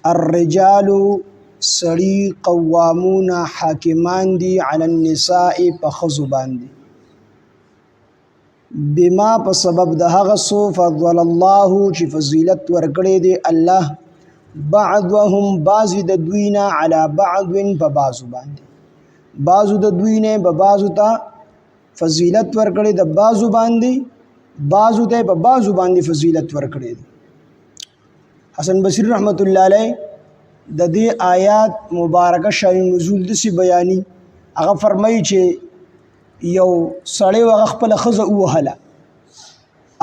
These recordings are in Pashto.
الرجال سړي قوامون حاکمان دي علی النساء په ښځو باندې بما په سبب د هغه څه فضل الله چې فضیلت ورکړی دی الله بعضهم بعض د دوی نه علی بعض په بعضو باندې بعضو د دوی نه په بعضو ته فضیلت ورکړی د بعضو باندې بعضو ته په بعضو باندې فضیلت ورکړی دی حسن بصری رحمت الله علیه د دې آیات مبارکه شان نزول دسی بیانی هغه فرمایي چې یو سړی وغه خپل خزه وهله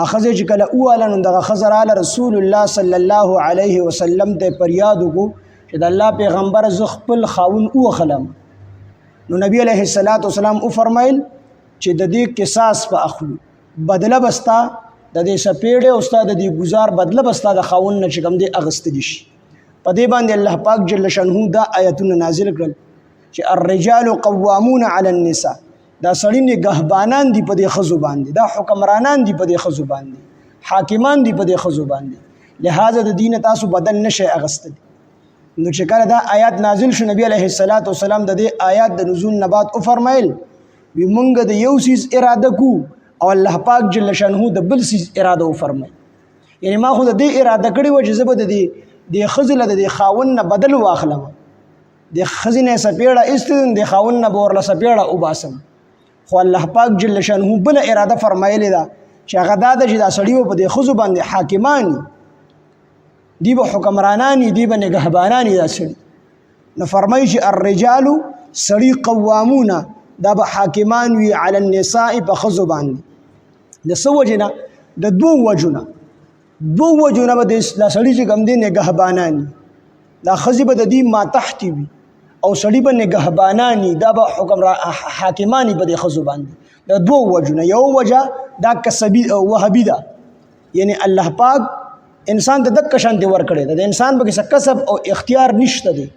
اخزه چې کله وهله نو دغه خزر علی رسول الله صلی الله علیه وسلم ته فریاد وکړو چې د الله پیغمبر ز خپل خاون وخلم نو نبی علیه الصلاۃ والسلام او فرمایل چې د دې قصاص په اخلو بدله بستا د دې سپېړې او استاد د دې گزار بدله بستا د خاون نه چې کوم دې اغست دي شي په دې باندې الله پاک جل شانه دا آیتونه نازل کړل چې الرجال قوامون علی النساء دا سړی نه غهبانان دي په دې خزو باندې دا حکمرانان دي په دې خزو باندې حاکمان دي په دې خزو باندې لہذا د دین تاسو بدل نشي اغست دي نو چې کله دا آیات نازل شو نبی علیه الصلاۃ والسلام د دې آیات د نزول نه بعد او فرمایل وی مونږ د یو سیز اراده کو او الله پاک جل شانه د بل سیز اراده و فرمای یعنی ما خو د دې اراده کړی و چې زبد د خزله د خاون نه بدل واخلم د خزینه سپیړه استن د خاون نه بورله سپیړه او باسم خو الله پاک جل شانه بل اراده فرمایلی دا چې هغه دا چې دا سړی په د خزو باندې حاکمان دی به حکمرانان دی به نگهبانان دا سړي نو فرمایي چې الرجال سړي قوامون دا به حاکمان وی علی النساء په خزو باندې د سوجنه د دوه وجونه به د سړي چې کوم دي نگهبانان دا خزي به د دې ما تحت وي او سړي به نگهبانان دا به حاکمان به د خزو باندې د دوه وجونه یو وجه دا کسبی او وهبی دا یعنی الله پاک انسان ته د کشان دی ور کړی د انسان به کسب او اختیار نشته دی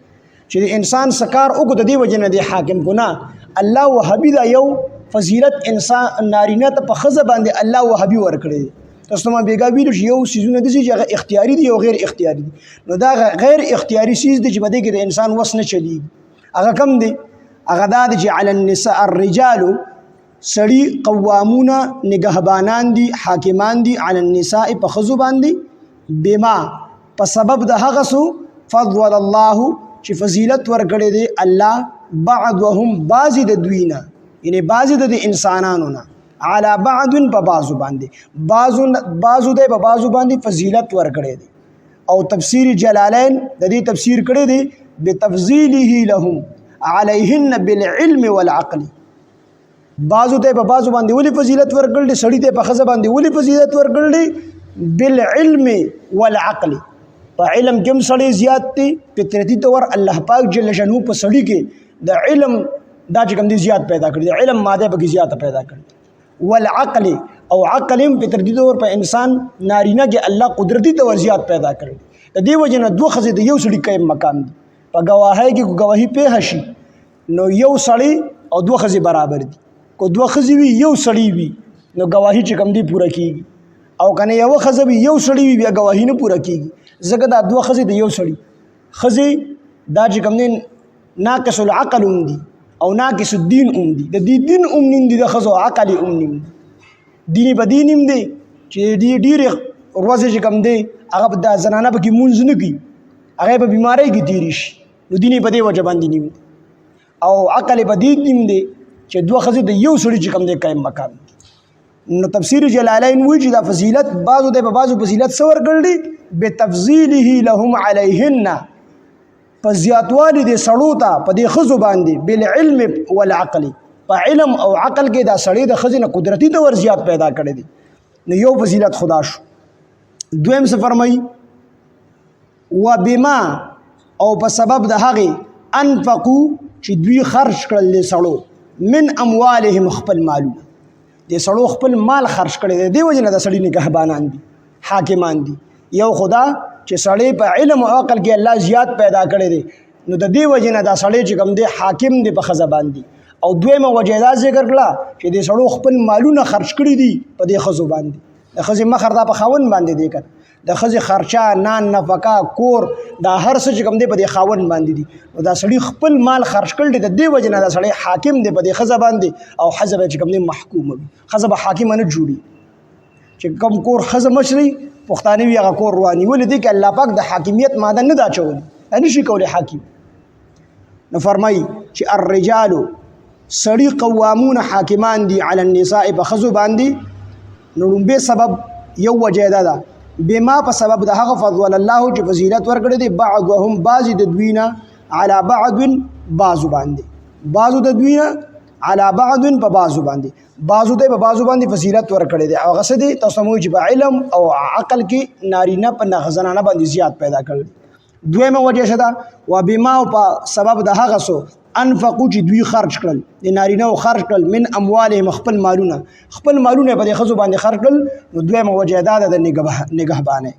چې انسان سکار او د دې وجنه دی حاکم ګنا الله وهبی دا یو فضیلت انسان نارینه ته په خزه باندې الله وهبی ور کړی تاسو ما بیګا ویلو یو سيزونه دي چې هغه اختیاري دي او غیر اختیاري دي نو دا غیر اختیاري سیز دي چې بده کې د انسان وس نه چلی هغه کم دي هغه دا چې علی النساء الرجال سړي قوامون نگهبانان دي حاکمان دي علی النساء په خزو باندې بما په سبب د هغه سو فضل الله چې فضیلت ورکړي دي الله بعضهم بعض د دوینا یعنی بعض د انسانانو نه علی بعض په بعضو باندې بعضو د په بعضو باندې فضیلت ورکړي دي او تفسیر جلالین د دې تفسیر کړي دي بتفضیله لهم علیهن بالعلم والعقل بعضو ته په بعضو باندې ولې فضیلت ورکړي دي سړی ته په خزه باندې ولې فضیلت ورکړي دي بالعلم والعقل په علم کې سړی زیات دي فطرتي طور الله پاک جل شانه په سړی کې د علم دا چې کوم دي زیات پیدا کړی علم ماده به زیات پیدا کړی والعقل او عقل په تر دې طور په انسان نارینه کې الله قدرتي طور زیات پیدا کړی د دې وجنه دوه خزې د یو سړي قائم مقام دي په گواهی کې گواهی په هشي نو یو سړی او دوه خزې برابر دي کو دوه خزې وي یو سړی وي نو گواهی چې کوم دي پوره کیږي او کنه یو خزې وي یو سړی وي بیا گواهی نه پوره کیږي ځکه دا دوه خزې د یو سړی خزې دا چې کوم دي ناقص العقل دي او ناقص الدین دي د دې دین نیم دي د خزو عقل نیم دیني بدینم دي چې ډیر ورځې چې کوم دي هغه د زنانه په کې مونږ نه کوي هغه په بیماری کې تیری شي نو دیني په دې وجه باندې نیم او عقل په دې نیم دي چې دوه خزې د یو سړي چې کوم دي قائم مقام نو تفسیر جلالین وی چې دا فضیلت بعضو د بعضو فضیلت سور کړي بتفضیله لهم علیهن په زیاتوالی د سړو ته په دې خزو باندې بالعلم والعقل په علم او عقل کې دا سړی د خزینه قدرتي طور زیات پیدا کړی دي نو یو فضیلت خدا شو دویم څه فرمایي وبما او په سبب د هغه انفقوا چې دوی خرج کړل له سړو من اموالهم خپل مالونه د سړو خپل مال خرج کړي دی وجنه د سړی نگهبانان دي حاکمان دي یو خدا چې سړی په علم او عقل کې الله زیات پیدا کړی دی نو د دې وجنه دا سړی چې کوم دی حاکم دی په خزه باندې او دویمه وجه دا ذکر کړه چې د سړو خپل مالونه خرج کړي دي په دې خزو باندې د خزې مخر دا په خاون باندې دی کړ د ښځې خرچه نان نفقه کور دا هر څه چې کوم دی په دې خاوند باندې دي نو دا سړي خپل مال خرج کړل دی د دې وجې نه دا سړی حاکم دی په دې ښځه باندې او ښځه به چې کوم دی محکومه وي ښځه به حاکمه نه جوړي چې کوم کور ښځه مشري پښتانه وي هغه کور رواني ولې دی که الله پاک د حاکمیت ماده نه دا اچولي نه شي کولی حاکم نو فرمایي چې الرجال سړي قوامون حاکمان دي علی النساء په ښځو باندې نو لومبی سبب یو وجه ده بما په سبب د هغه فضل الله چې فضیلت ورکړي دي بعضهم بعض د دوی نه علی بعض بعضو باندې بعضو د دوی نه علی بعض په بعضو باندې بعضو ته په بعضو باندې فضیلت ورکړي دي هغه څه دي تاسو موږ چې په علم او عقل کې نارینه په زنانه باندې زیات پیدا کړل دویمه وجه شته و بما په سبب د هغه څه انفقو چې دوی خرج کړل د نارینه او خرج کړل من اموالهم خپل مالونه په دې ښځو باندې خرج کړل نو دویمه وجه دا ده د نگهبانۍ